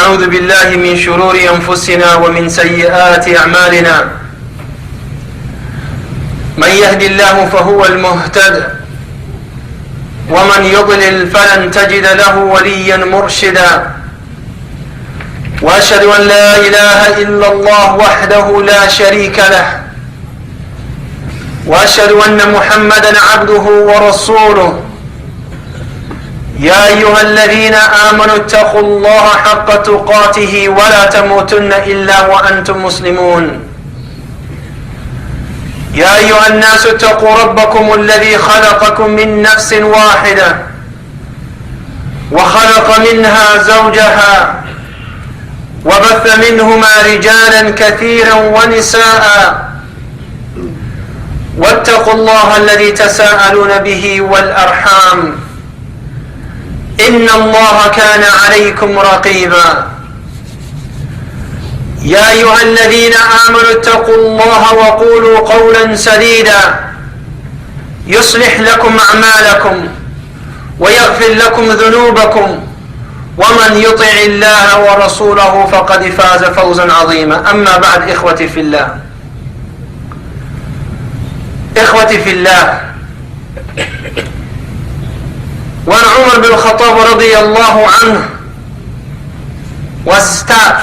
ونعوذ بالله من شرور أنفسنا ومن سيئات أعمالنا من يهد الله فهو المهتد ومن يضلل فلن تجد له وليا مرشدا وأشهد أن لا إله إلا الله وحده لا شريك له وأشهد أن محمدا عبده ورسوله يا أيها الذين آمنوا اتقوا الله حق تقاته ولا تموتن إلا وأنتم مسلمون يا أيها الناس اتقوا ربكم الذي خلقكم من نفس واحدة وخلق منها زوجها وبث منهما رجالا كثيرا ونساء واتقوا الله الذي تساءلون به والأرحام إن الله كان عليكم رقيبا يا أيها الذين آمنوا اتقوا الله وقولوا قولا سديدا يصلح لكم أعمالكم ويغفر لكم ذنوبكم ومن يطع الله ورسوله فقد فاز فوزا عظيما. أما بعد، إخوتي في الله، إخوتي في الله، when Umar bin Khattab radiyallahu anhu was stabbed,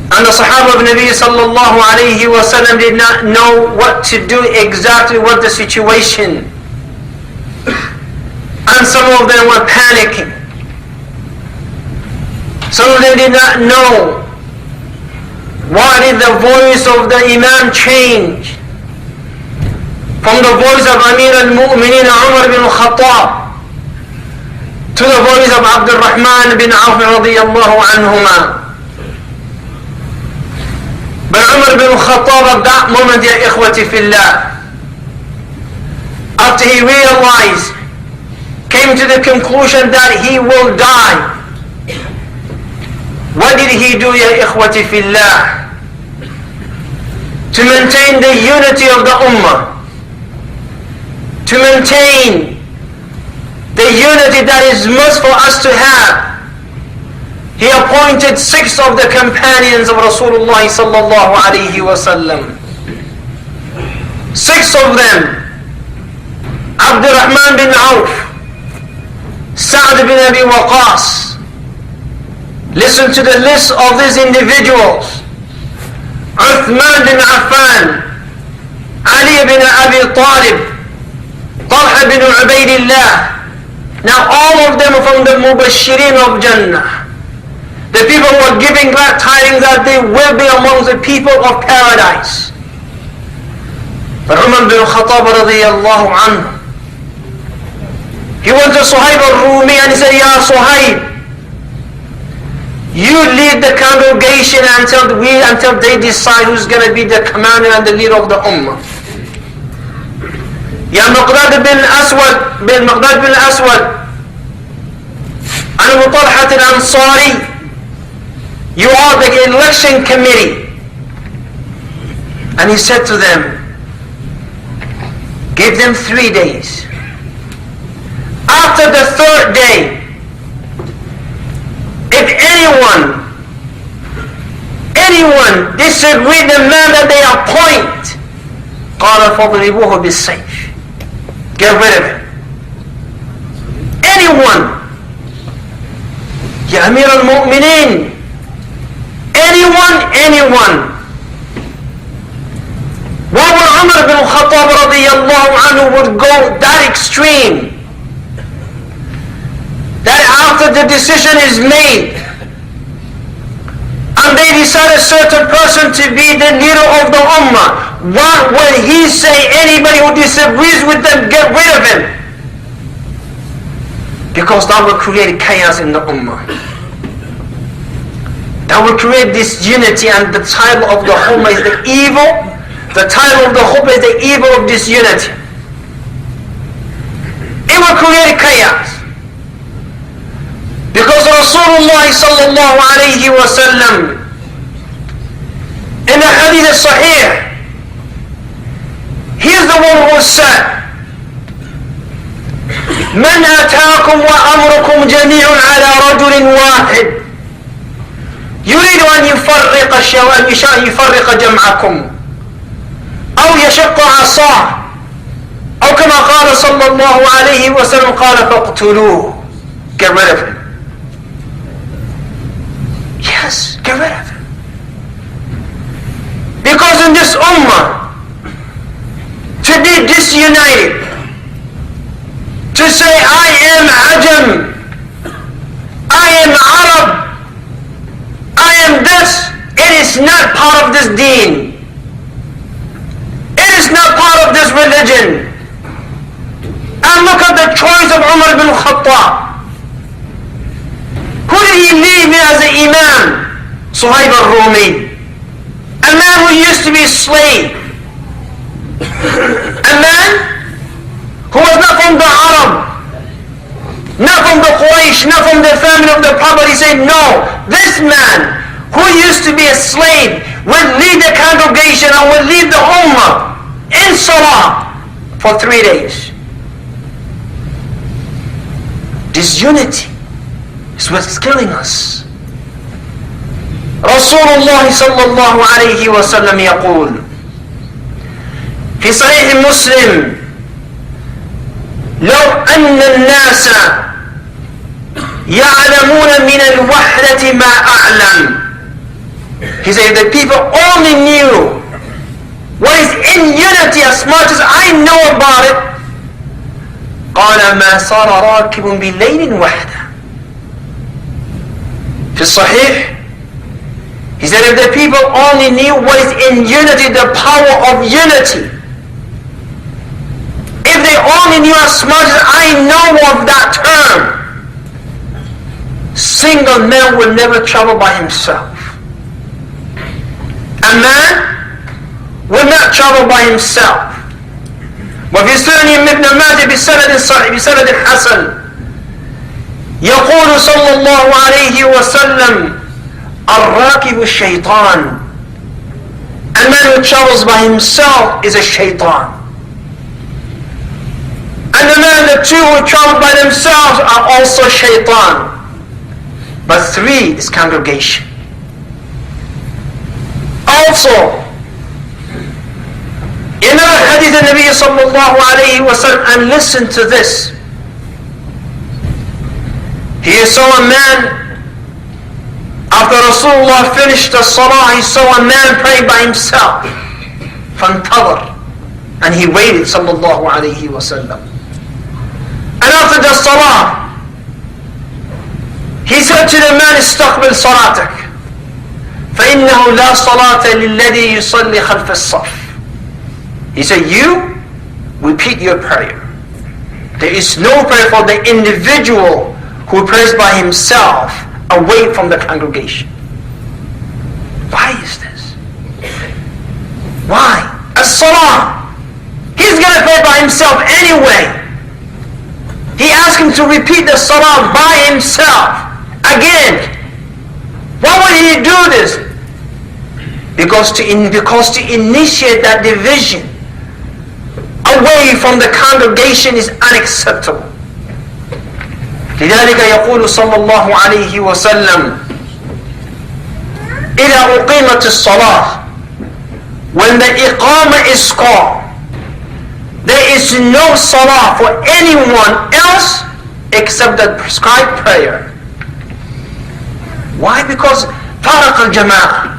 and the Sahaba of Nabi sallallahu alayhi wa sallam did not know what to do, exactly what the situation, and some of them were panicking. Some of them did not know why did the voice of the Imam change from the voice of Amir al-Mu'minin Umar bin Khattab to the voice of Abdul Rahman bin Auf radiyallahu anhuma. But Umar bin Khattab at that moment, ya ikhwati fillah, after he realized, came to the conclusion that he will die, what did he do, ya ikhwati fillah? To maintain the unity of the ummah, to maintain the unity that is must for us to have, he appointed 6 of the companions of Rasulullah sallallahu alayhi wa sallam. 6 of them: Abdul Rahman bin Auf, Sa'd bin Abi Waqqas. Listen to the list of these individuals: Uthman bin Affan, Ali bin Abi Talib, Talha bin Ubaydillah. Now all of them are from the Mubashirin of Jannah, the people who are giving glad tidings that they will be among the people of paradise. But Umar bin Khattab radiyallahu anhu, he went to Suhaib al-Rumi and he said, Ya Suhaib, you lead the congregation until they decide who's going to be the commander and the leader of the ummah. Ya Miqdad bin Aswad and Abu Talha al-Ansari, you are the election committee. And he said to them, give them 3 days. After the 3rd day, if anyone disagree the man that they appoint, قال فاضربوه بالسيف, get rid of him. Anyone, Ya Amir al-Mu'minin, anyone. Why would Umar bin Khattab radiyallahu anhu would go that extreme? That after the decision is made and they decide a certain person to be the leader of the ummah, what will he say? Anybody who disagrees with them, get rid of him. Because that will create chaos in the ummah. That will create disunity, and the title of the ummah is the evil. The title of the ummah is the evil of disunity. It will create chaos. Because Rasulullah sallallahu alayhi wa sallam, in the hadith sahih, he is the one who said, من أتاكم وأمركم جميع على رجل واحد يريد أن يفرق جمعكم أو يشق عصاه أو كما قال صلى الله عليه وسلم قال فاقتلوه. Get rid of him. Yes, get rid of him. Because in this ummah, to be disunited, to say I am Ajam, I am Arab, I am this, it is not part of this deen. It is not part of this religion. And look at the choice of Umar ibn Khattab. Who did he leave as the Imam? Suhaib al-Rumi. A man who used to be a slave. A man who was not from the Arab, not from the Quraysh, not from the family of the Prophet. He said, no, this man who used to be a slave will lead the congregation and will lead the Ummah in Salah for 3 days. Disunity is what's killing us. Rasulullah sallallahu alayhi wa sallam يقول في صحيح مسلم لو أن الناس يعلمون من الوحدة ما أعلم. He said, the people only knew what is in unity as much as I know about it, قال ما صار راكب بليل وحده. في الصحيح, he said, if the people only knew what is in unity, the power of unity, if they only knew as much as I know of that term, single man will never travel by himself. A man will not travel by himself. وفي سنن ابن ماجه بسند صحيح بسند حسن يقول صلى الله عليه وسلم الراكب الشيطان. A man who travels by himself is a shaitan. And the two who travel by themselves are also shaitan. But 3 is congregation. Also, in another hadith of Nabi sallallahu alayhi wa sallam, and listen to this. He saw a man, after Rasulullah finished the salah, he saw a man praying by himself. فانتظر, and he waited sallallahu alayhi wa sallam. And after the salah, he said to the man, استقبل صلاتك فإنه لا صلاة للذي يصلي خلف الصف. He said, you repeat your prayer. There is no prayer for the individual who prays by himself away from the congregation. Why is this? Why? As-salah. He's going to pray by himself anyway. He asked him to repeat the salah by himself again. Why would he do this? Because to initiate that division away from the congregation is unacceptable. لذلك يقول صلى الله عليه وسلم إذا أقيمت الصلاة, when the iqamah is called, there is no salah for anyone else except the prescribed prayer. Why? Because faraq al-jama'ah,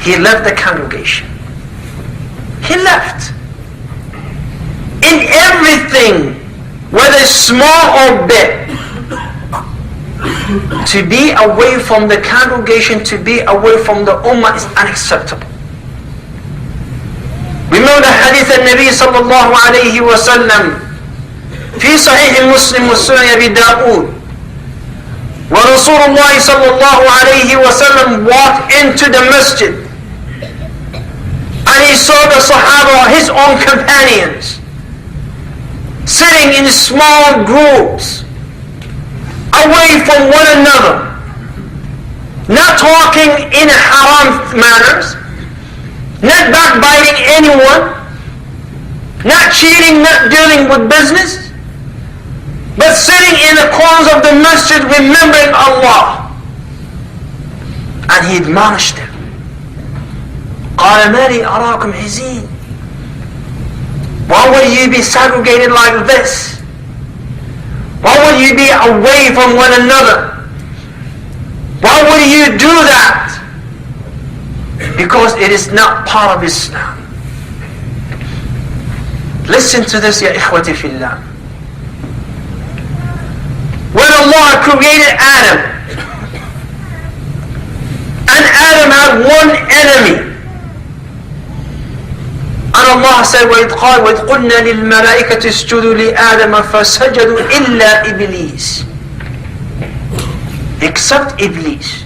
he left the congregation. He left. In everything, whether small or big, to be away from the congregation, to be away from the ummah is unacceptable. Remember the hadith of Nabi sallallahu alayhi wa sallam في صحيح مسلم وسنن أبي داود, where Rasulullah sallallahu alayhi wa sallam walked into the masjid and he saw the Sahaba, his own companions, sitting in small groups away from one another, not talking in haram manners, not backbiting anyone, not cheating, not dealing with business. but sitting in the corners of the masjid remembering Allah. And he admonished them. قال ما لي أراكم حزين. Why would you be segregated like this? Why would you be away from one another? Why would you do that? Because it is not part of Islam. Listen to this, ya ikhwati fillah. When Allah created Adam, and Adam had one enemy, and Allah said, وَإِذْ قُلْنَا لِلْمَلَائِكَةِ اسْجُدُوا لِآدَمَ فَسَجَدُوا إِلَّا إِبْلِيسَ, except Iblis.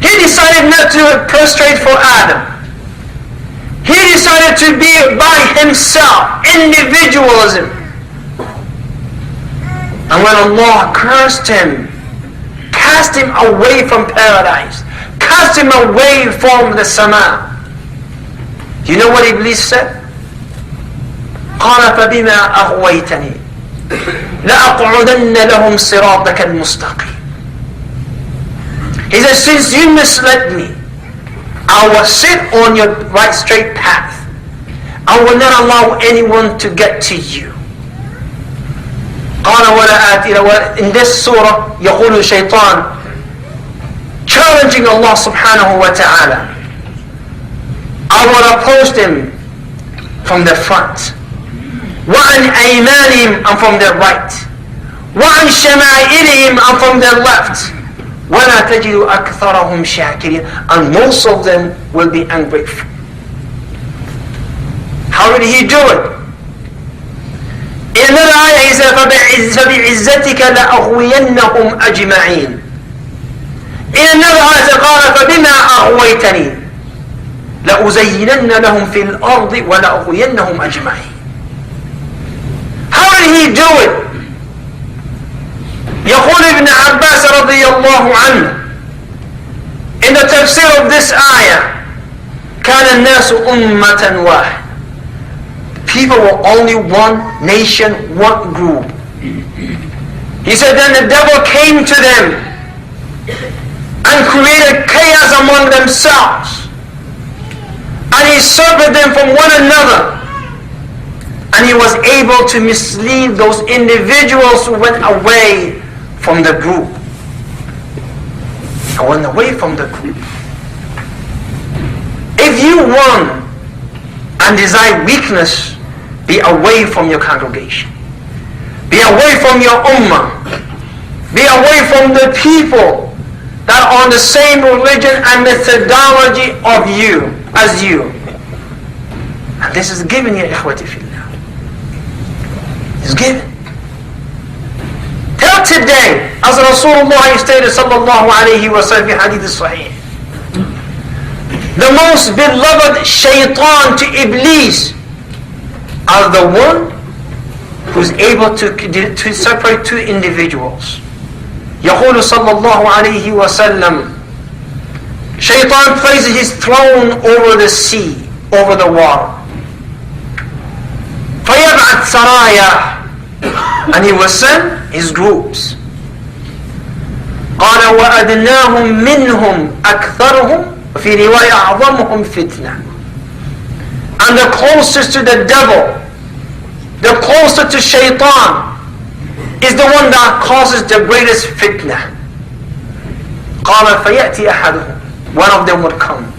He decided not to prostrate for Adam. He decided to be by himself, individualism. And when Allah cursed him, cast him away from paradise, cast him away from the sama, you know what Iblis said? قال فبما أغويتني لأقعدن لهم صراطك المستقيم. He said, since you misled me, I will sit on your right straight path. I will not allow anyone to get to you. قال ولا آتي. In this surah يقول الشيطان, challenging Allah subhanahu wa ta'ala, I will oppose them from the front, وعن أيمانهم, and from their right, وعن شمائلهم, and from their left, ولا تجد أكثرهم شاكرين, and most of them will be ungrateful. How did he do it? In another ayah he said, فبعزتك لأغوينهم أجمعين. In another ayah he said, قال فبما أغويتني لأزينن لهم في الأرض ولأغوينهم أجمعين. How did he do it? يقول ابن عباس رضي الله عنه in the tafsir of this ayah, كان الناس أمة واحد. People were only one nation, one group. He said then the devil came to them and created chaos among themselves, and he separated them from one another, and he was able to mislead those individuals who went away from the group. I went away from the group. If you want and desire weakness, be away from your congregation. Be away from your ummah. Be away from the people that are on the same religion and methodology of you as you. And this is given, ya ikhwati fillah. It's given. Till today, as Rasulullah stated sallallahu alayhi wa sallam fi hadith sahih, the most beloved shaitan to Iblis are the one who's able to separate two individuals. يقول صلى الله عليه وسلم, Shaitan places his throne over the sea, over the water. فيبعث سرايا, and he will send his groups. قال وأدناهم منهم أكثرهم وفي رواية أعظمهم فتنة. And the closest to the devil, the closest to Shaitan, is the one that causes the greatest fitna. قال فيأتي أحدهم, one of them would come.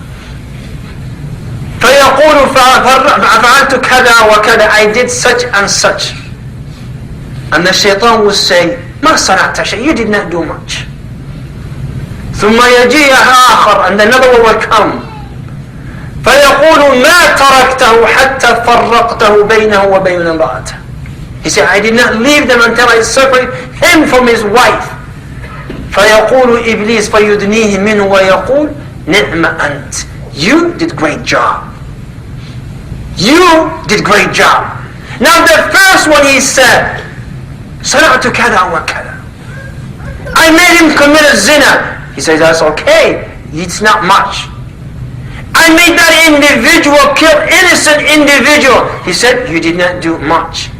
فيقول فعلت كذا وكذا, I did such and such. And the Shaitan would say, ما صنعت شيء, you did not do much. ثم يجيء آخر, and another one will come. فيقول ما تركته حتى فرقته بينه وبين امرأته. He said, I did not leave them until I separated him from his wife. فيقول إبليس فيدنيه منه ويقول نعم أنت, you did great job. You did great job. Now the first one he said, صنعت كذا وكذا, I made him commit a zina. He says, that's okay, it's not much. I made that individual kill innocent individual. He said, you did not do much.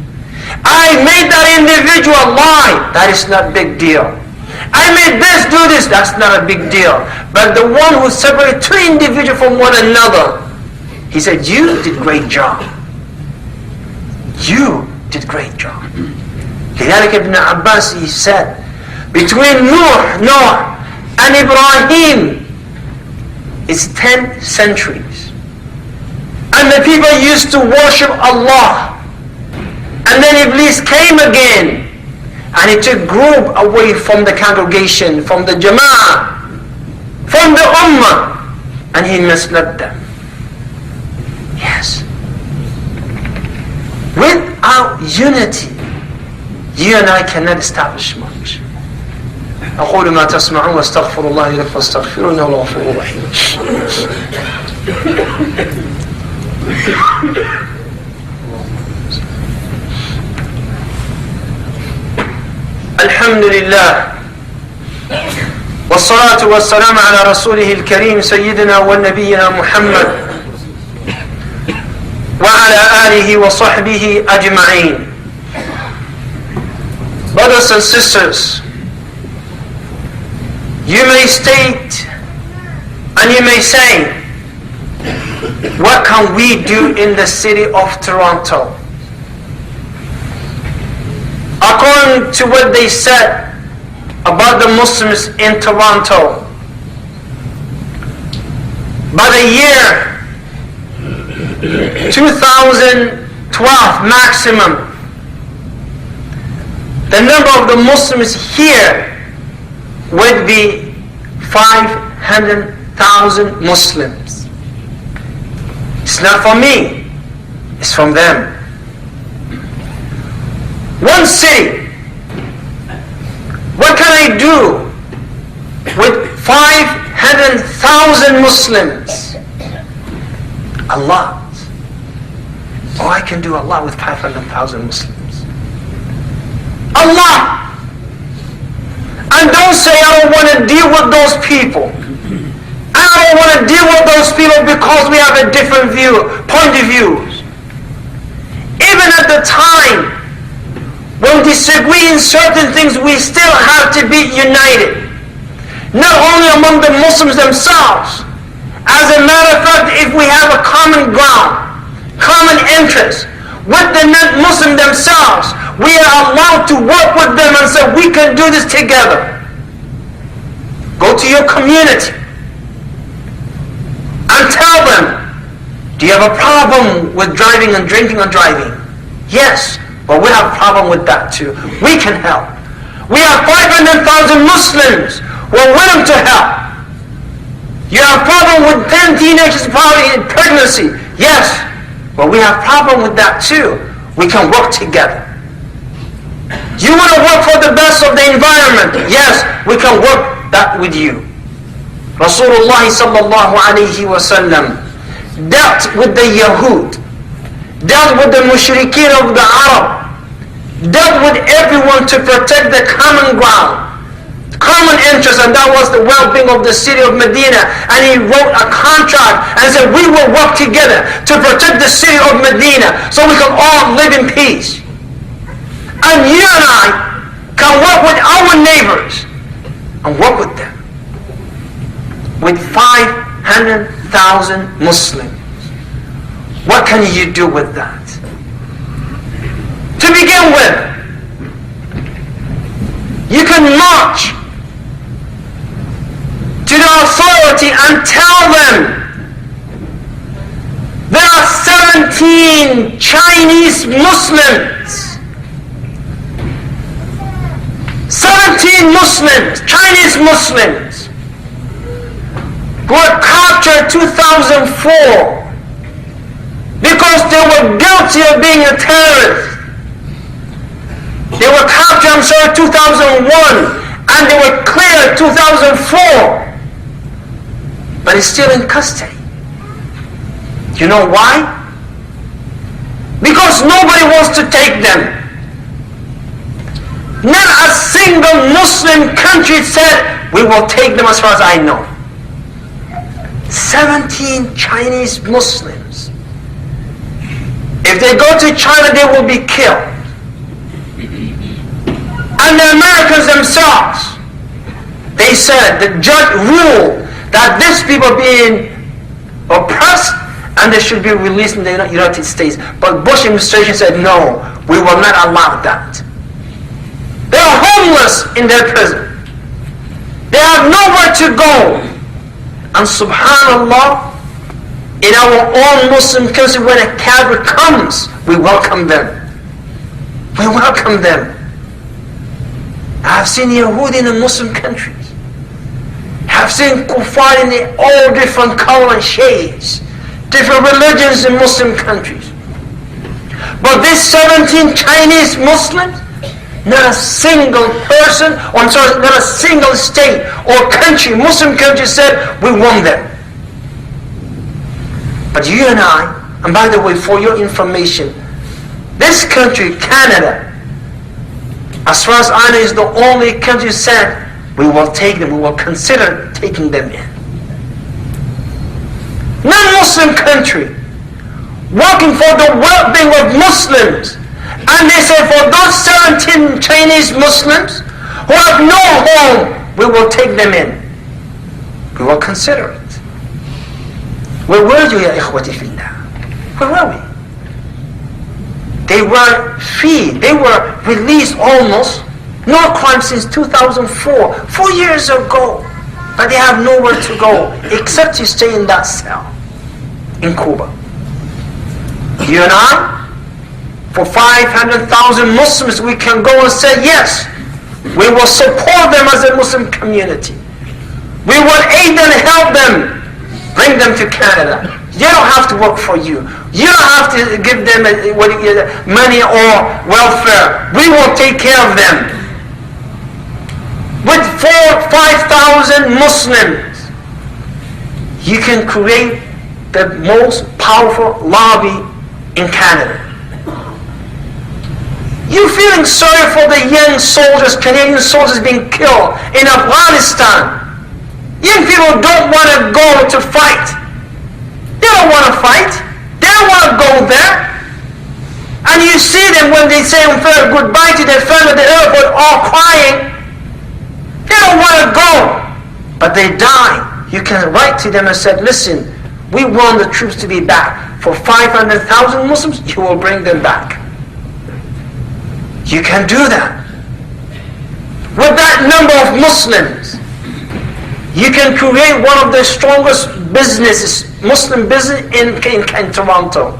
I made that individual lie. That is not a big deal. I made this do this. That's not a big deal. But the one who separated two individuals from one another, he said, you did great job. You did great job. لذلك ابن Abbas, he said, between Noah and Ibrahim is 10 centuries. And the people used to worship Allah. And then Iblis came again, and he took group away from the congregation, from the Jama'ah, from the Ummah, and he misled them. Yes. Without unity, you and I cannot establish much. أقول ما تسمعون واستغفر الله لكم فاستغفروه إنه هو الغفور الرحيم. الحمد لله والصلاة والسلام على رسوله الكريم سيدنا ونبينا محمد وعلى آله وصحبه أجمعين. Brothers and sisters, you may state and you may say, what can we do in the city of Toronto? According to what they said about the Muslims in Toronto, by the year 2012 maximum, the number of the Muslims here would be 500,000 Muslims. It's not for me, it's from them. One city, what can I do with 500,000 Muslims? A lot. Oh, I can do a lot with 500,000 Muslims. A lot. And don't say I don't want to deal with those people. I don't want to deal with those people because we have a different point of views. Even at the time when we disagree in certain things, we still have to be united. Not only among the Muslims themselves. As a matter of fact, if we have a common ground, common interest with the non-Muslim themselves, we are allowed to work with them and say, we can do this together. Go to your community and tell them, do you have a problem with driving and drinking and driving? Yes, but we have a problem with that too. We can help. We have 500,000 Muslims who are willing to help. You have a problem with 10 teenagers probably in pregnancy. Yes, but we have a problem with that too. We can work together. You want to work for the best of the environment? Yes, we can work that with you. Rasulullah sallallahu alayhi wa sallam dealt with the Yahud, dealt with the mushrikeen of the Arab, dealt with everyone to protect the common ground, common interest, and that was the well-being of the city of Medina. And he wrote a contract and said, we will work together to protect the city of Medina so we can all live in peace. And you and I can work with our neighbors and work with them. With 500,000 Muslims. What can you do with that? To begin with, you can march to the authority and tell them there are 17 Chinese Muslims. 17 Muslims, Chinese Muslims, who were captured 2004 because they were guilty of being a terrorist. They were captured, 2001, and they were cleared 2004. But he's still in custody. You know why? Because nobody wants to take them. Not a single Muslim country said, we will take them as far as I know. 17 Chinese Muslims. If they go to China, they will be killed. And the Americans themselves, they said, the judge ruled that these people are being oppressed and they should be released in the United States. But Bush administration said, no, we will not allow that. They are homeless in their prison. They have nowhere to go. And subhanallah, in our own Muslim country, when a Kafir comes, we welcome them. We welcome them. I have seen Yahudi in the Muslim countries. I have seen kuffar in all different colors and shades, different religions in Muslim countries. But these 17 Chinese Muslims, not a single person, or I'm sorry, not a single state or country, Muslim country said, we want them. But you and I, and by the way, for your information, this country, Canada, as far as I know, is the only country said, we will take them, we will consider taking them in. Non-Muslim country, working for the well-being of Muslims, and they say for those 17 Chinese Muslims who have no home, we will take them in. We will consider it. Where were you, ya ikhwati fillah? Where were we? They were free. They were released almost. No crime since 2004, 4 years ago. But they have nowhere to go except to stay in that cell in Cuba. You and I, for 500,000 Muslims, we can go and say, yes, we will support them as a Muslim community. We will aid and help them, bring them to Canada. They don't have to work for you. You don't have to give them money or welfare. We will take care of them. With 4,000-5,000 Muslims, you can create the most powerful lobby in Canada. You're feeling sorry for the young soldiers, Canadian soldiers being killed in Afghanistan. Young people don't want to go to fight. They don't want to fight. They don't want to go there. And you see them when they say goodbye to their friends at the airport, all crying. They don't want to go. But they die. You can write to them and say, listen, we want the troops to be back. For 500,000 Muslims, you will bring them back. You can do that. With that number of Muslims, you can create one of the strongest businesses, Muslim business in Toronto.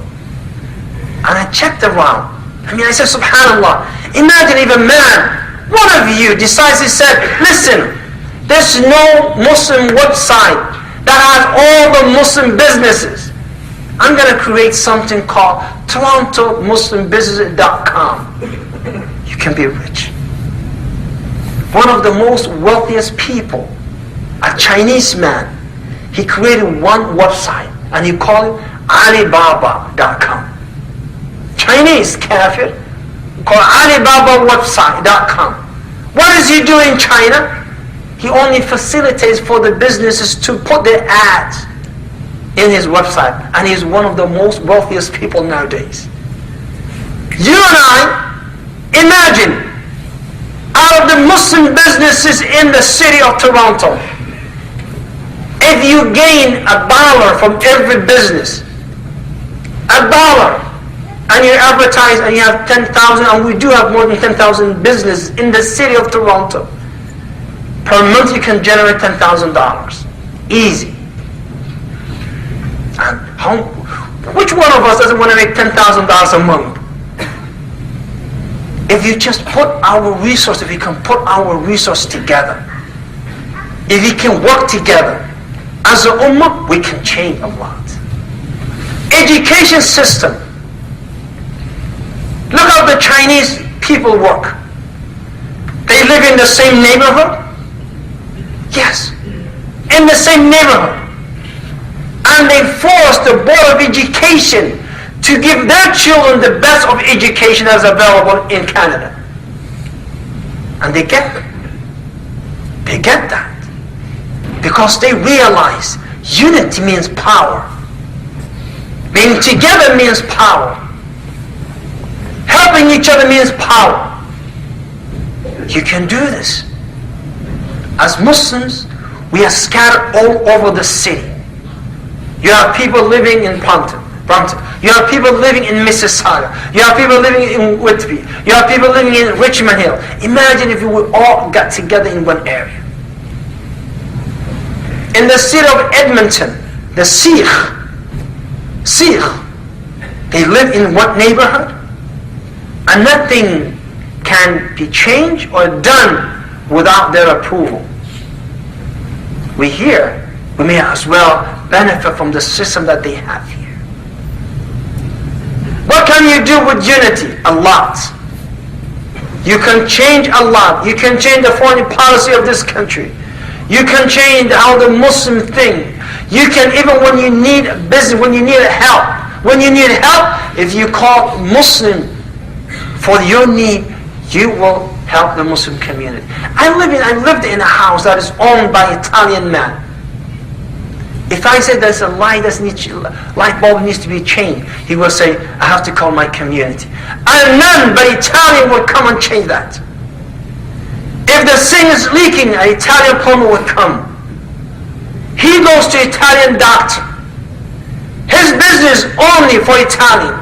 And I checked around. I said, subhanallah, imagine if a man, one of you decides, he said, listen, there's no Muslim website that has all the Muslim businesses. I'm going to create something called TorontoMuslimBusiness.com. You can be rich. One of the most wealthiest people, a Chinese man, he created one website and he called it Alibaba.com. Chinese kafir called AlibabaWebsite.com. What does he do in China? He only facilitates for the businesses to put their ads in his website, and he's one of the most wealthiest people nowadays. You and I, imagine, out of the Muslim businesses in the city of Toronto, if you gain $1 from every business, $1, and you advertise and you have 10,000, and we do have more than 10,000 businesses in the city of Toronto, per month you can generate $10,000. Easy. And which one of us doesn't want to make $10,000 a month? If you just put our resources, if we can put our resources together, if we can work together, as a ummah, we can change a lot. Education system. Look how the Chinese people work. They live in the same neighborhood? Yes, in the same neighborhood. And they force the Board of Education to give their children the best of education that's available in Canada. And they get it. They get that. Because they realize unity means power. Being together means power. Helping each other means power. You can do this. As Muslims, we are scattered all over the city. You have people living in Brompton. You have people living in Mississauga. You have people living in Whitby. You have people living in Richmond Hill. Imagine if we would all get together in one area. In the city of Edmonton, the Sikh, they live in one neighborhood, and nothing can be changed or done without their approval. We may as well benefit from the system that they have here. What can you do with unity? A lot. You can change a lot. You can change the foreign policy of this country. You can change how the Muslim think. You can, even when you need business, when you need help. When you need help, if you call Muslim for your need, you will help the Muslim community. I lived in a house that is owned by an Italian man. If I say there's a light bulb needs to be changed, he will say, I have to call my community. And none but Italian will come and change that. If the sink is leaking, an Italian plumber will come. He goes to Italian doctor. His business only for Italian.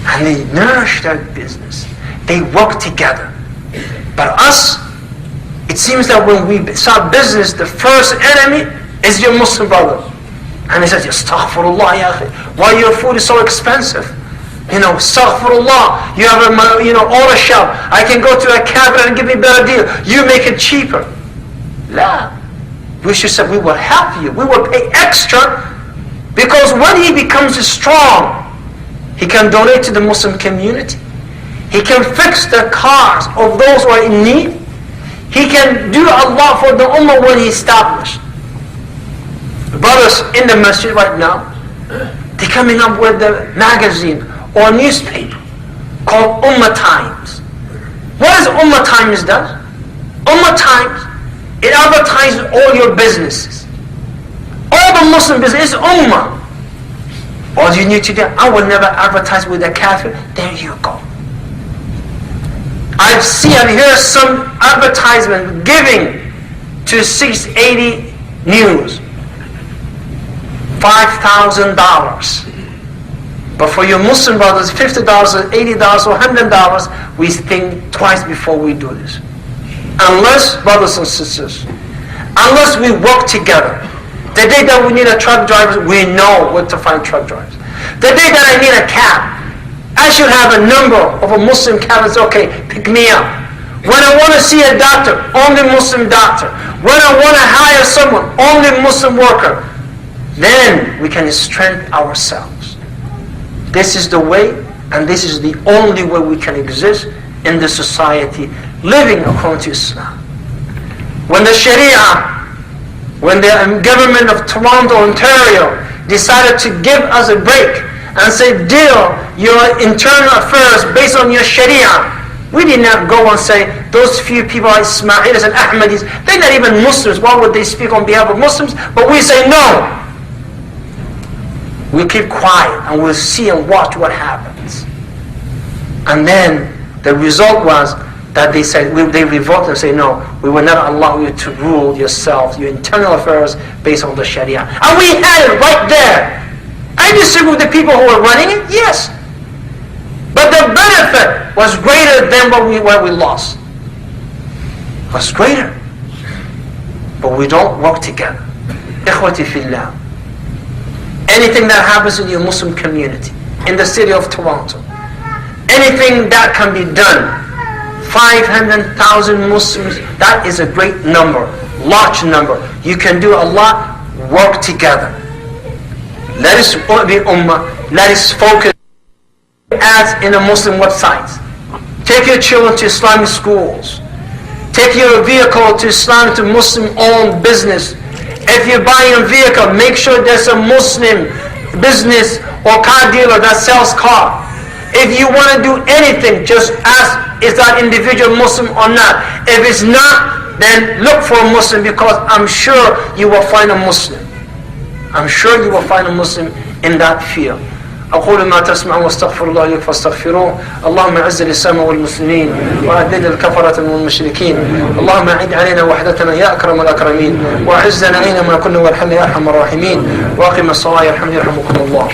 And they nourish their business. They work together. But us, it seems that when we start business, the first enemy is your Muslim brother. And he says, Astaghfirullah, ya akhi. Why your food is so expensive? Astaghfirullah. You have a auto shop. I can go to a cabinet and give me a better deal. You make it cheaper. La. We should say, we will help you. We will pay extra, because when he becomes strong, he can donate to the Muslim community. He can fix the cars of those who are in need. He can do a lot for the ummah when he established. Brothers in the masjid right now, they're coming up with a magazine or newspaper called Ummah Times. What does Ummah Times do? Ummah Times, it advertises all your businesses. All the Muslim business is Ummah. All you need to do, I will never advertise with a kafir. There you go. I've heard some advertisement giving to 680 News $5,000. But for your Muslim brothers, $50 or $80 or $100, we think twice before we do this. Unless, brothers and sisters, unless we work together. The day that we need a truck driver, we know where to find truck drivers. The day that I need a cab, I should have a number of a Muslim cab and say, okay, pick me up. When I want to see a doctor, only Muslim doctor. When I want to hire someone, only Muslim worker. Then we can strengthen ourselves. This is the way, and this is the only way we can exist in the society, living according to Islam. When the government of Toronto, Ontario, decided to give us a break and say, deal your internal affairs based on your Sharia, we did not go and say, those few people are Ismailis and Ahmadis, they're not even Muslims, why would they speak on behalf of Muslims? But we say, no. We keep quiet and we'll see and watch what happens. And then the result was that they said, they revolted and say, no, we will not allow you to rule yourself, your internal affairs based on the Sharia. And we had it right there. I disagree with the people who were running it, yes. But the benefit was greater than what we lost. It was greater. But we don't work together. Ikhwati fillah. Anything that happens in your Muslim community, in the city of Toronto, anything that can be done, 500,000 Muslims, that is a great number, large number. You can do a lot, work together. Let us be ummah, let us focus. Ads in the Muslim websites. Take your children to Islamic schools. Take your vehicle to Islam, to Muslim-owned business. If you're buying a vehicle, make sure there's a Muslim business or car dealer that sells car. If you want to do anything, just ask, is that individual Muslim or not? If it's not, then look for a Muslim, because I'm sure you will find a Muslim. I'm sure you will find a Muslim in that field. أقول ما تسمعون واستغفر الله لي فاستغفروه. اللهم أعز الإسلام والمسلمين وأذل الكفرة والمشركين. اللهم أعد علينا وحدتنا يا أكرم الأكرمين، وأعزنا أينما كنا وارحمنا يا أرحم الراحمين. وأقم الصلاة يرحمني يرحمكم الله.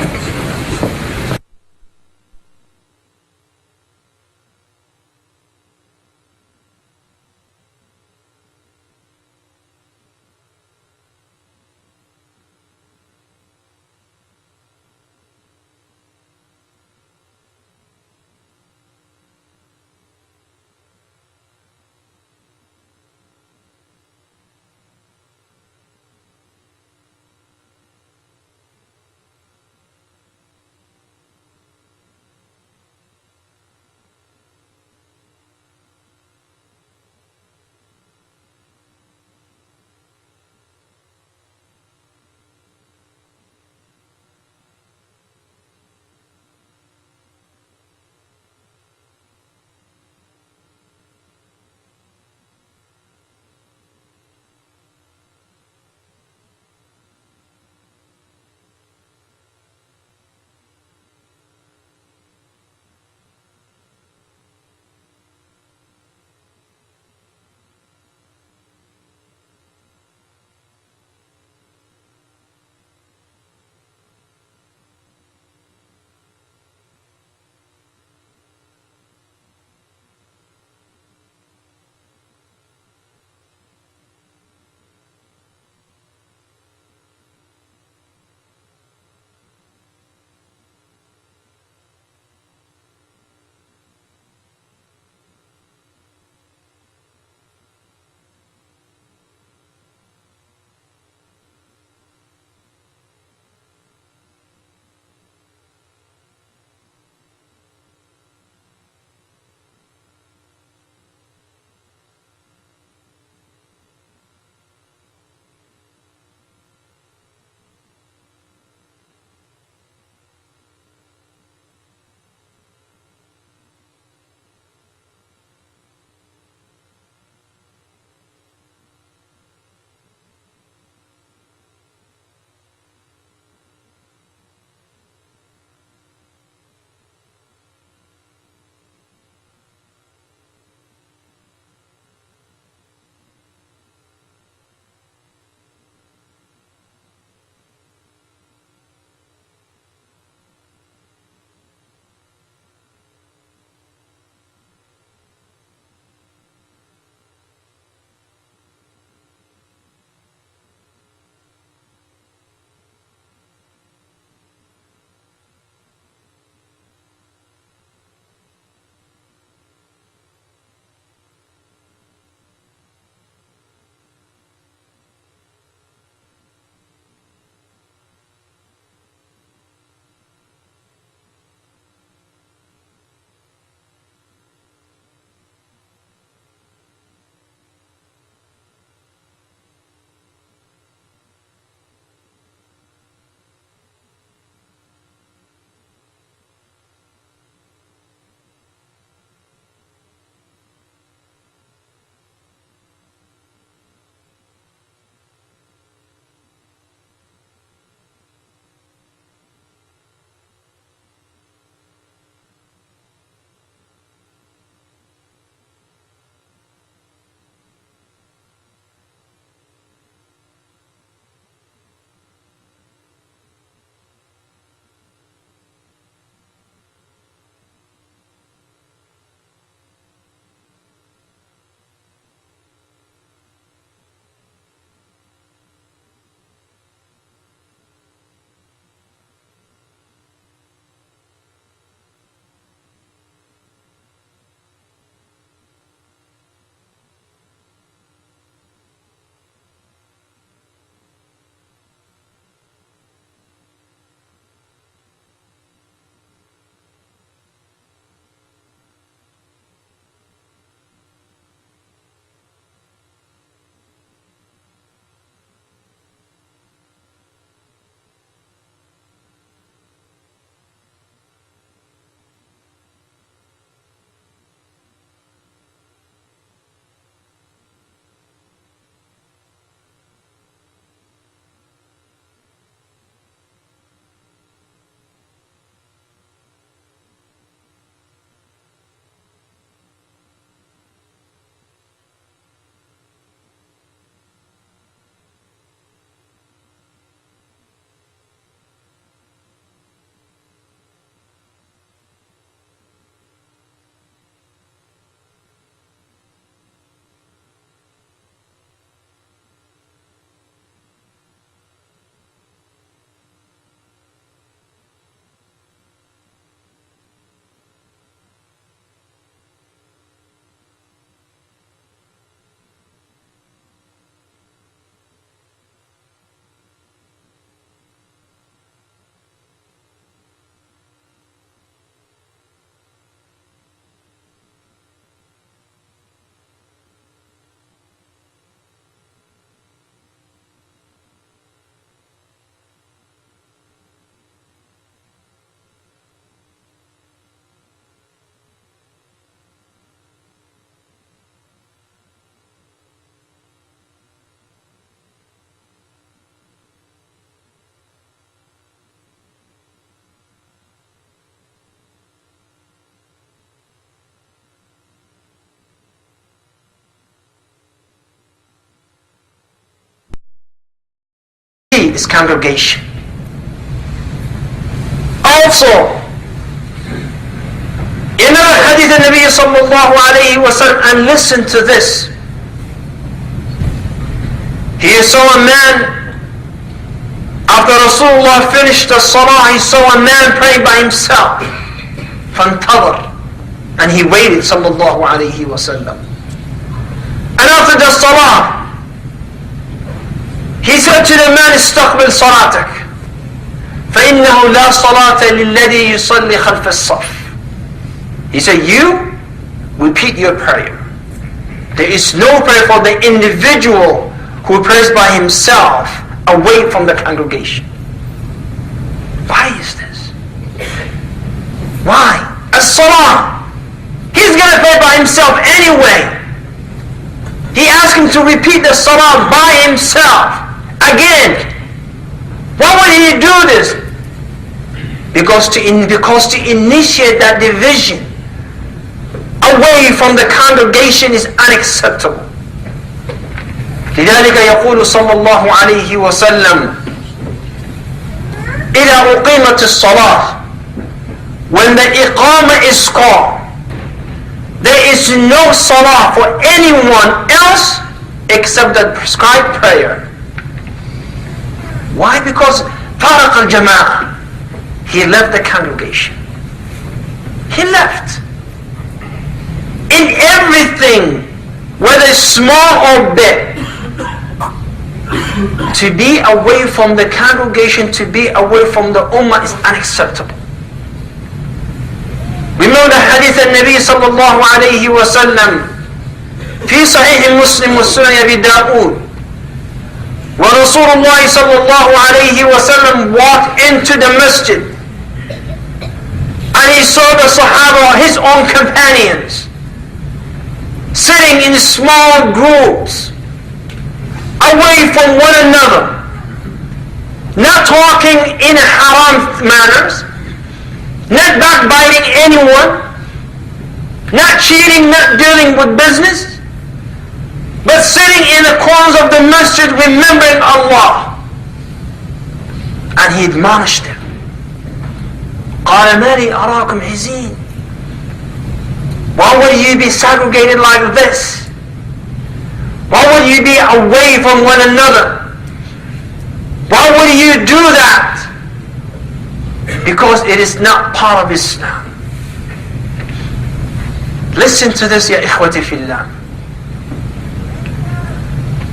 see is congregation. Also, in another hadith of Nabi sallallahu alayhi wa sallam, and listen to this. He saw a man, after Rasulullah finished the salah, he saw a man praying by himself. فانتظر, and he waited sallallahu alayhi wa sallam. And after the salah, he said to the man, استقبل صلاتك فإنه لا صلاة للذي يصلي خلف الصف. He said, you repeat your prayer. There is no prayer for the individual who prays by himself away from the congregation. Why is this? Why? As-salah. He's going to pray by himself anyway. He asked him to repeat the salah by himself again. Why would he do this? Because to initiate that division away from the congregation is unacceptable. لذلك يقول صلى الله عليه وسلم إذا أقيمت الصلاة, when the iqamah is called, there is no salah for anyone else except the prescribed prayer. Why? Because فارق الجماعة, he left the congregation. He left. In everything, whether small or big, to be away from the congregation, to be away from the ummah is unacceptable. Remember the hadith of Nabi sallallahu alayhi wa sallam في صحيح مسلم وسنن أبي داود, where Rasulullah sallallahu alayhi wa sallam walked into the masjid and he saw the Sahaba, his own companions, sitting in small groups away from one another, not talking in haram manners, not backbiting anyone, not cheating, not dealing with business, but sitting in the corners of the masjid remembering Allah. And he admonished them. قال ما لي أراكم حزين. Why would you be segregated like this? Why would you be away from one another? Why would you do that? Because it is not part of Islam. Listen to this, ya ikhwati fillah.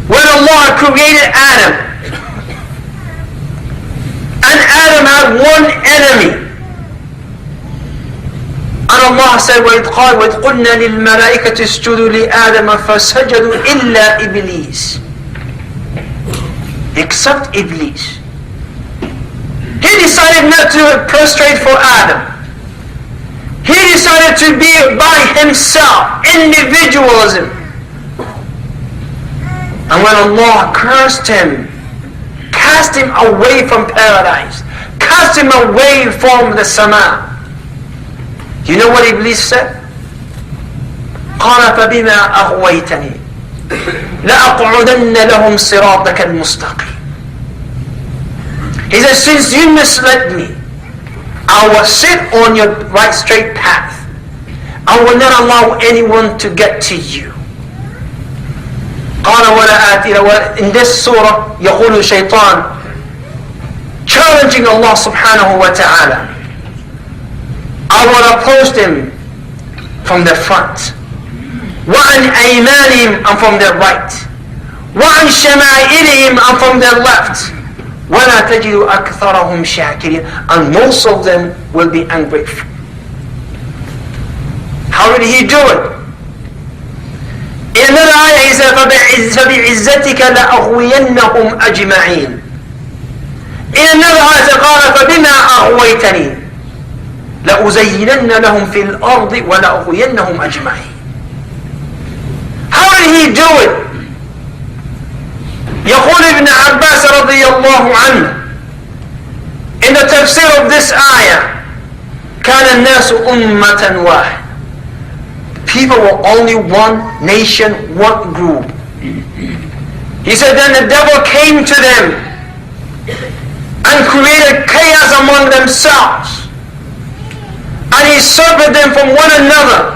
When Allah created Adam, and Adam had one enemy, and Allah said, وَإِذْ قُلْنَا لِلْمَلَائِكَةِ اسْجُدُوا لِآدَمَ فَسَجَدُوا إِلَّا إِبْلِيسَ, except Iblis. He decided not to prostrate for Adam. He decided to be by himself, individualism. And when Allah cursed him, cast him away from paradise, cast him away from the sama, you know what Iblis said? قال فبما أغويتني لأقعدن لهم صراطك المستقيم. He said, since you misled me, I will sit on your right straight path. I will not allow anyone to get to you. قال ولا آتي. In this surah, يقول الشيطان, challenging Allah subhanahu wa ta'ala, I will approach them from the front, وعن أيمانهم, and from their right, وعن شمائلهم, and from their left, ولا تجد أكثرهم شاكرين, and most of them will be ungrateful. How did he do it? In another ayah he said, فبعزتك لأغوينهم أجمعين. In another ayah he said, قال فبما أغويتني لأزينن لهم في الأرض ولأغوينهم أجمعين. How did he do it? يقول ابن عباس رضي الله عنه in the tafsir of this ayah, كان الناس أمة واحد. People were only one nation, one group. He said, then the devil came to them and created chaos among themselves. And he separated them from one another.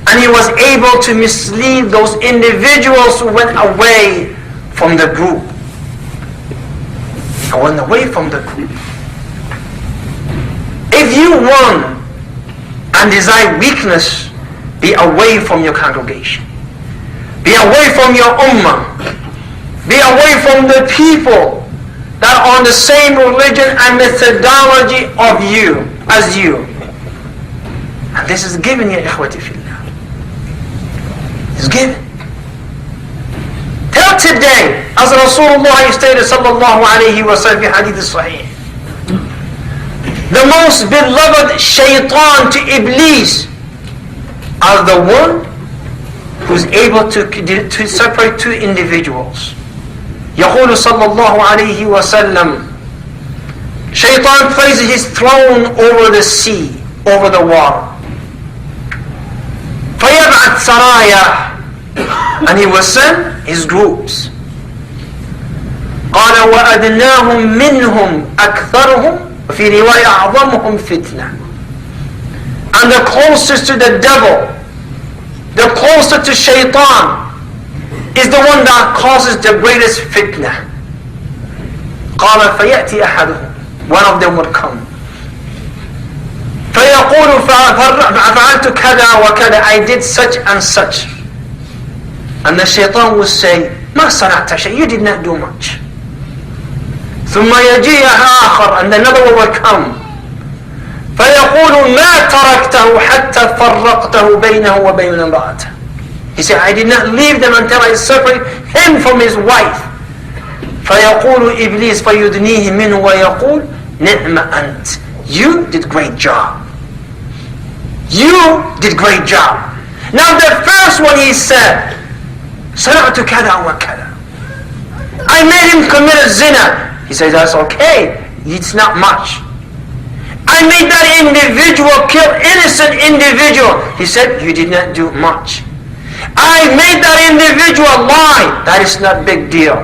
And he was able to mislead those individuals who went away from the group. I went away from the group. If you want and desire weakness, be away from your congregation. Be away from your ummah. Be away from the people that are on the same religion and methodology of you, as you. And this is given, ya ikhwati fillah. It's given. Till today, as Rasulullah stated sallallahu alayhi wa sallam fi hadith sahih, the most beloved shaitan to Iblis are the one who's able to separate two individuals. يقول صلى الله عليه وسلم, Shaitan places his throne over the sea, over the water. فيبعث سرايا, and he will send his groups. قال وأدناهم منهم أكثرهم وفي رواية أعظمهم فتنة. And the closest to the devil, the closest to Shaitan, is the one that causes the greatest fitna. قال فيأتي أحدهم, one of them would come. فيقول فعلت كذا وكذا, I did such and such. And the Shaitan will say, ما صنعت شيء, you did not do much. ثم يجيء آخر, and another one will come. فيقول ما تركته حتى فرقته بينه وبين امرأته. He said, I did not leave them until I separated him from his wife. فيقول إبليس فيدنيه منه ويقول نعم أنت. You did great job. You did great job. Now the first one he said, صنعت كذا وكذا, I made him commit a zina. He says, that's okay, it's not much. I made that individual kill innocent individual. He said, you did not do much. I made that individual lie. That is not a big deal.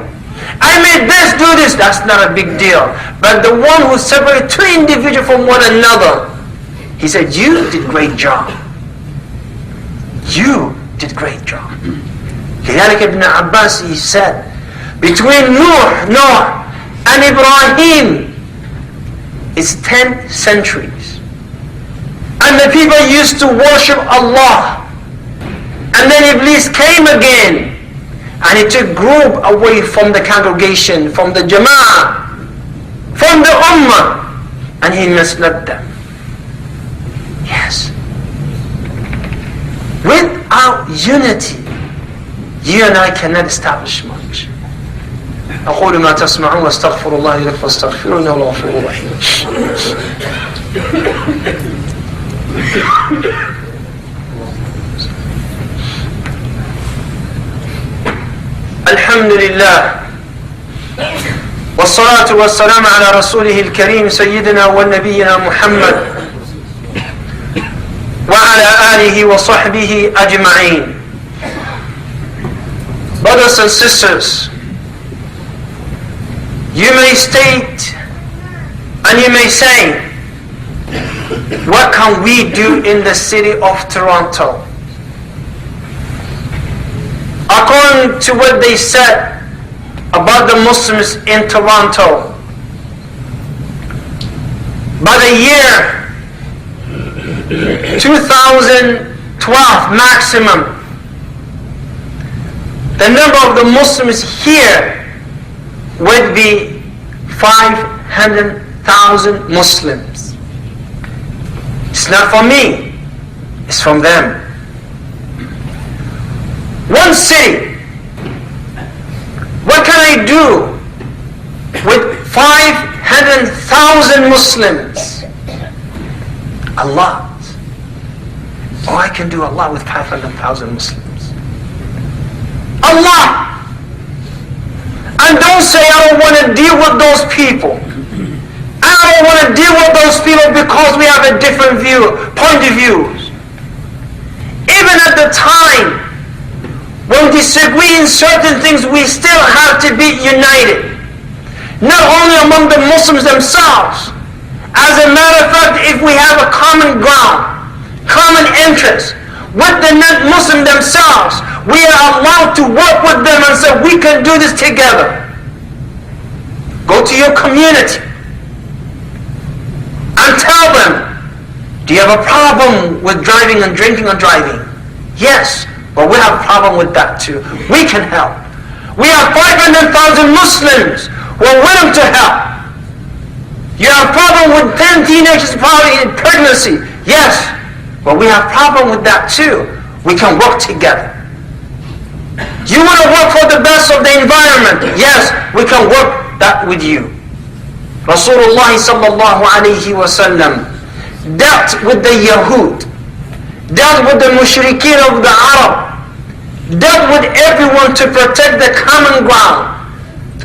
I made this do this. That's not a big deal. But the one who separated two individuals from one another, he said, you did great job. You did great job. Like Ibn Abbas, he said, between Noah and Ibrahim, it's 10 centuries. And the people used to worship Allah. And then Iblis came again. And he took group away from the congregation, from the Jama'ah, from the Ummah. And he misled them. Yes. Without unity, you and I cannot establish much. أقول ما تسمعون واستغفر الله لكم فاستغفروه إنه هو الغفور الرحيم. الحمد لله والصلاة والسلام على رسوله الكريم سيدنا ونبينا محمد وعلى آله وصحبه أجمعين. Brothers and sisters, you may state and you may say, what can we do in the city of Toronto? According to what they said about the Muslims in Toronto, by the year 2012 maximum, the number of the Muslims here would be 500,000 Muslims. It's not for me, it's from them. One city, what can I do with 500,000 Muslims? A lot. Oh, I can do a lot with 500,000 Muslims. A lot. And don't say I don't want to deal with those people. I don't want to deal with those people because we have a different point of views. Even at the time when we disagree in certain things, we still have to be united. not only among the Muslims themselves. As a matter of fact, if we have a common ground, common interest with the non-Muslim themselves, we are allowed to work with them and say, we can do this together. Go to your community and tell them, do you have a problem with driving and drinking or driving? Yes, but we have a problem with that too. We can help. We have 500,000 Muslims who are willing to help. You have a problem with 10 teenagers probably in pregnancy. Yes, but we have a problem with that too. We can work together. You want to work for the best of the environment? Yes, we can work that with you. Rasulullah sallallahu alayhi wa sallam dealt with the Yahud, dealt with the mushrikeen of the Arab, dealt with everyone to protect the common ground,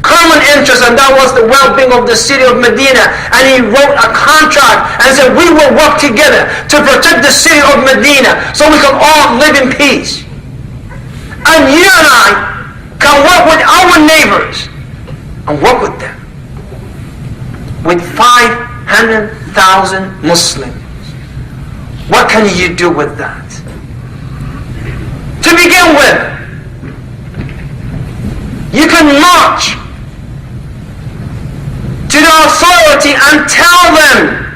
common interest, and that was the well-being of the city of Medina. And he wrote a contract and said, we will work together to protect the city of Medina so we can all live in peace. And you and I can work with our neighbors and work with them. With 500,000 Muslims. What can you do with that? To begin with, you can march to the authority and tell them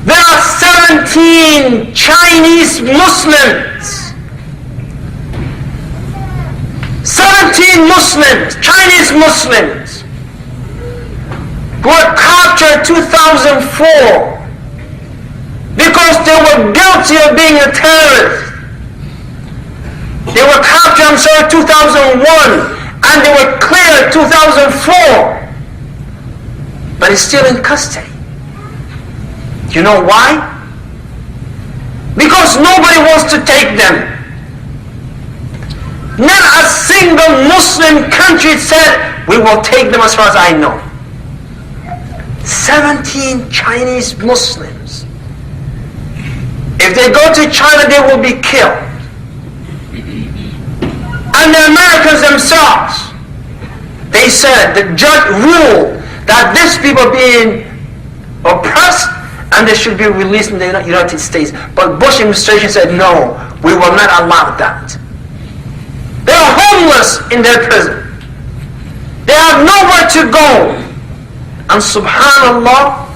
there are 17 Chinese Muslims. 17 Muslims, Chinese Muslims, who were captured 2004 because they were guilty of being a terrorist. They were captured, 2001, and they were cleared 2004. But it's still in custody. You know why? Because nobody wants to take them. Not a single Muslim country said, we will take them, as far as I know. 17 Chinese Muslims. If they go to China, they will be killed. And the Americans themselves, they said, the judge ruled that these people being oppressed and they should be released in the United States. But Bush administration said, no, we will not allow that. They are homeless in their prison. They have nowhere to go. And subhanallah,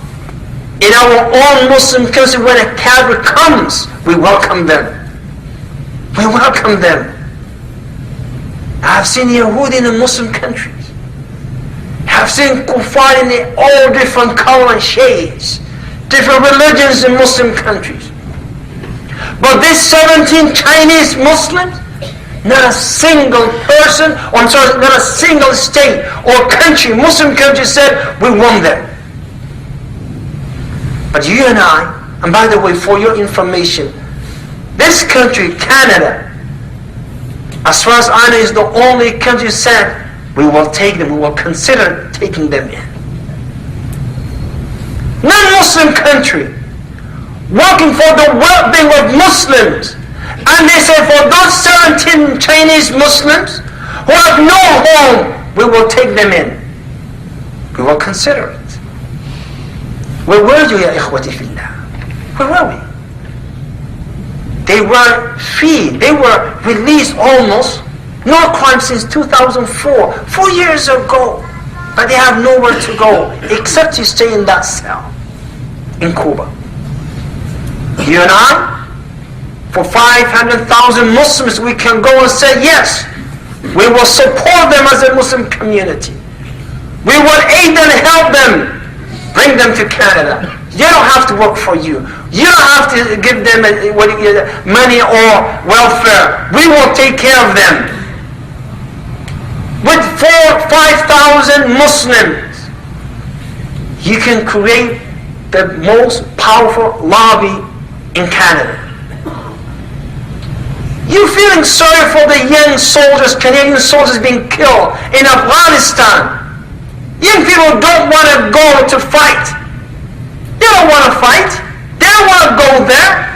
in our own Muslim country, when a Kafir comes, we welcome them. We welcome them. I have seen Yahudi in the Muslim countries. I have seen Kuffar in all different color and shades, different religions in Muslim countries. But these 17 Chinese Muslims, not a single person, or not a single state or country, Muslim country said, we want them. But you and I, and by the way, for your information, this country, Canada, as far as I know, is the only country said, we will take them, we will consider taking them in. Non-Muslim country, working for the well-being of Muslims, and they say for those 17 Chinese Muslims who have no home, we will take them in. We will consider it. Where were you, ya ikhwati fillah? Where were we? They were free. They were released almost. No crime since 2004. 4 years ago. But they have nowhere to go except to stay in that cell in Cuba. You and I, for 500,000 Muslims, we can go and say, yes, we will support them as a Muslim community. We will aid and help them. Bring them to Canada. They don't have to work for you. You don't have to give them money or welfare. We will take care of them. With 4,000-5,000 Muslims, you can create the most powerful lobby in Canada. You feeling sorry for the young soldiers, Canadian soldiers being killed in Afghanistan. Young people don't want to go to fight. They don't want to fight. They don't want to go there.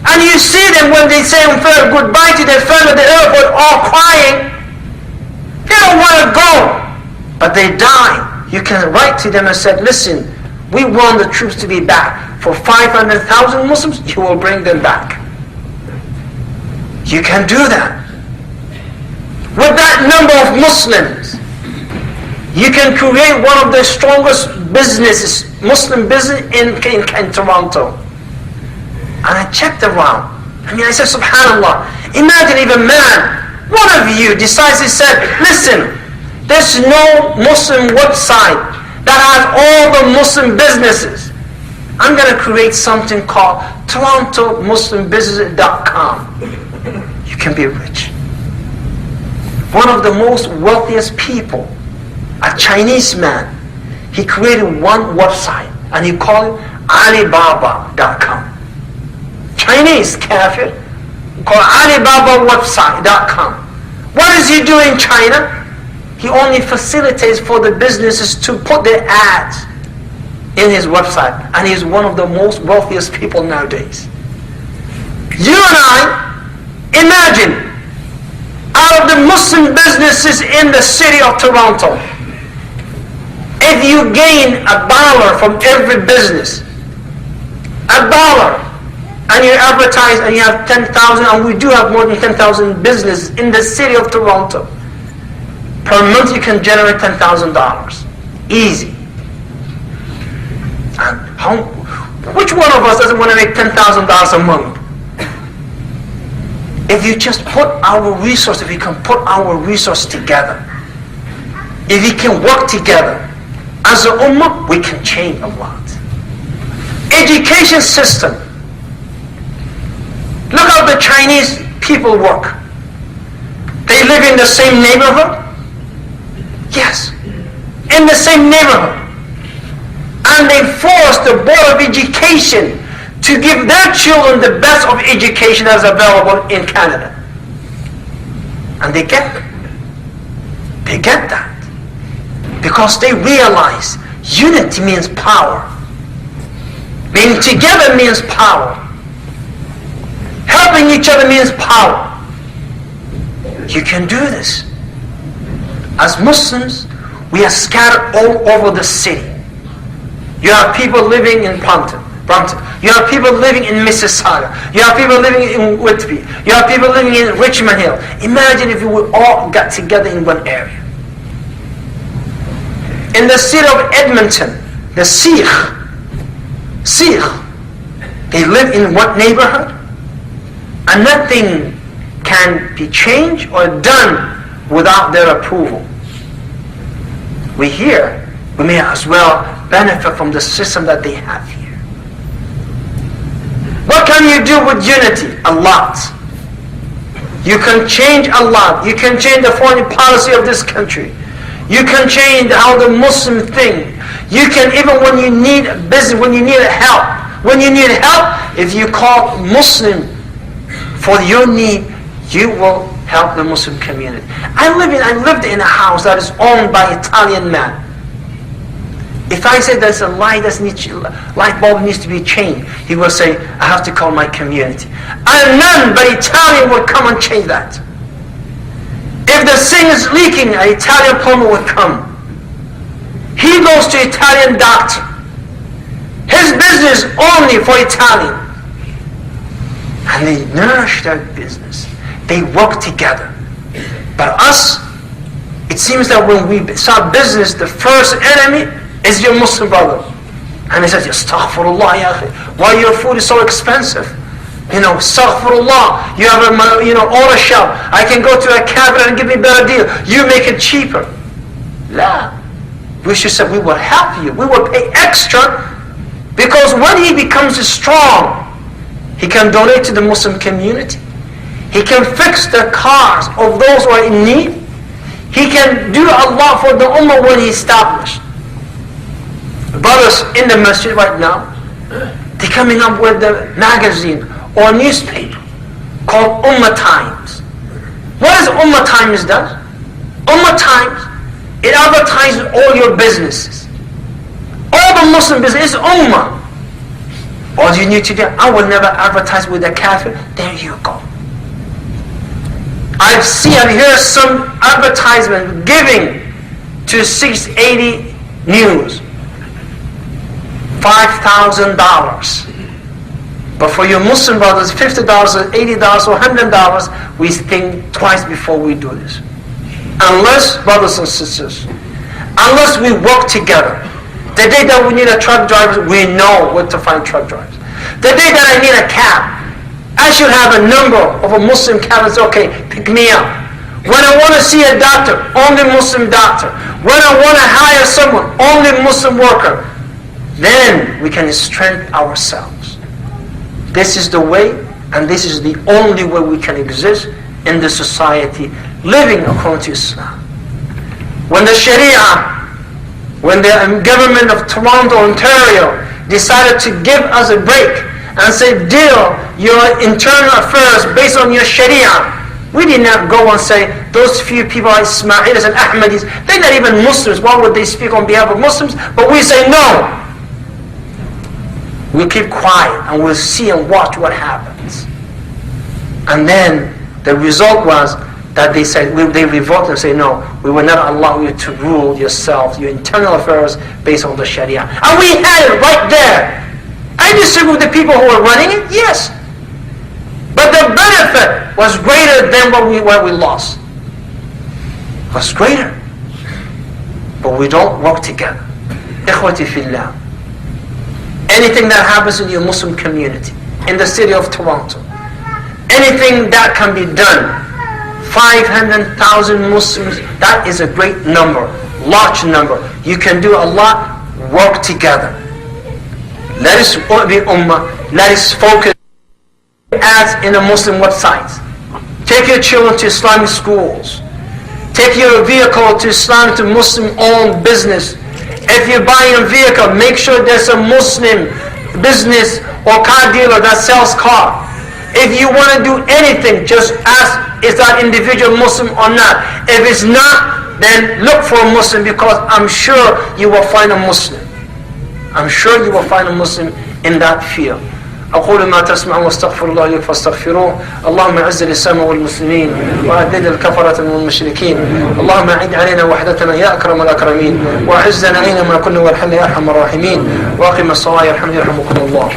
And you see them when they say goodbye to their friend at the airport, all crying. They don't want to go. but they die, you can write to them and say, listen, we want the troops to be back. For 500,000 Muslims, you will bring them back. You can do that. With that number of Muslims, you can create one of the strongest businesses, Muslim business in Toronto. And I checked around. I said, subhanallah, imagine if a man, one of you decides, he said, listen, there's no Muslim website that has all the Muslim businesses. I'm going to create something called TorontoMuslimBusiness.com. You can be rich. One of the most wealthiest people, a Chinese man, he created one website and he called it Alibaba.com. Chinese kafir, called AlibabaWebsite.com. What does he do in China? He only facilitates for the businesses to put their ads in his website, and he's one of the most wealthiest people nowadays. You and I, imagine, out of the Muslim businesses in the city of Toronto, if you gain $1 from every business, $1, and you advertise and you have 10,000, and we do have more than 10,000 businesses in the city of Toronto, per month you can generate $10,000. Easy. And which one of us doesn't want to make $10,000 a month? If you just put our resources, if we can put our resources together, if we can work together, as a ummah, we can change a lot. Education system. Look how the Chinese people work. They live in the same neighborhood? Yes, in the same neighborhood. And they force the Board of Education to give their children the best of education that is available in Canada. And they get it. They get that. Because they realize unity means power. Being together means power. Helping each other means power. You can do this. As Muslims, we are scattered all over the city. You have people living in Brampton. You have people living in Mississauga. You have people living in Whitby. You have people living in Richmond Hill. Imagine if we would all get together in one area. In the city of Edmonton, the Sikh, they live in what neighborhood? And nothing can be changed or done without their approval. We may as well benefit from the system that they have here. What can you do with unity? A lot. You can change a lot. You can change the foreign policy of this country. You can change how the Muslim think. You can, even when you need business, when you need help. When you need help, if you call Muslim for your need, you will help the Muslim community. I lived in a house that is owned by an Italian man. If I say there's a light bulb needs to be changed, he will say, I have to call my community. And none but Italian will come and change that. If the sink is leaking, an Italian plumber would come. He goes to Italian doctor. His business only for Italian. And they nourish their business. They work together. But us, it seems that when we start business, the first enemy is your Muslim brother. And he says, Astaghfirullah, ya akhi. Why your food is so expensive? Astaghfirullah, you have a auto shop. I can go to a cabinet and give me a better deal. You make it cheaper. La. We should say, we will help you. We will pay extra, because when he becomes strong, he can donate to the Muslim community. He can fix the cars of those who are in need. He can do a lot for the ummah when he established. Brothers in the masjid right now, they're coming up with a magazine or newspaper called Ummah Times. What does Ummah Times do? Ummah Times, it advertises all your businesses. All the Muslim business is Ummah. All you need to do, I will never advertise with a kafir. There you go. I've heard some advertisement giving to 680 news, $5,000. But for your Muslim brothers, $50 or $80 or $100, we think twice before we do this. Unless, brothers and sisters, unless we work together. The day that we need a truck driver, we know where to find truck drivers. The day that I need a cab, I should have a number of a Muslim cab and say, okay, pick me up. When I want to see a doctor, only Muslim doctor. When I want to hire someone, only Muslim worker. Then we can strengthen ourselves. This is the way, and this is the only way we can exist in the society, living according to Islam. When the Sharia, when the government of Toronto, Ontario, decided to give us a break and say, deal your internal affairs based on your Sharia, we did not go and say, those few people are Ismailis and Ahmadis, they're not even Muslims, why would they speak on behalf of Muslims? But we say, no. We keep quiet and we'll see and watch what happens. And then the result was that they said, they revolted and say, no, we will not allow you to rule yourself, your internal affairs based on the Sharia. And we had it right there. I disagree with the people who were running it, yes. But the benefit was greater than what we lost. It was greater. But we don't work together. Ikhwati fillah. Anything that happens in your Muslim community, in the city of Toronto, anything that can be done, 500,000 Muslims, that is a great number, large number. You can do a lot, work together. Let us be ummah, let us focus. Ads in the Muslim websites. Take your children to Islamic schools. Take your vehicle to Islam, to Muslim-owned business. If you're buying a vehicle, make sure there's a Muslim business or car dealer that sells car. If you want to do anything, just ask, is that individual Muslim or not? If it's not, then look for a Muslim, because I'm sure you will find a Muslim. I'm sure you will find a Muslim in that field. أقول ما تسمعون واستغفر الله لي فاستغفروه. اللهم أعز الإسلام والمسلمين وأذل الكفرة والمشركين. اللهم أعد علينا وحدتنا يا أكرم الأكرمين، وأعزنا أينما كنا وارحمنا يا أرحم الراحمين. وأقم الصلاة يرحمكم الله.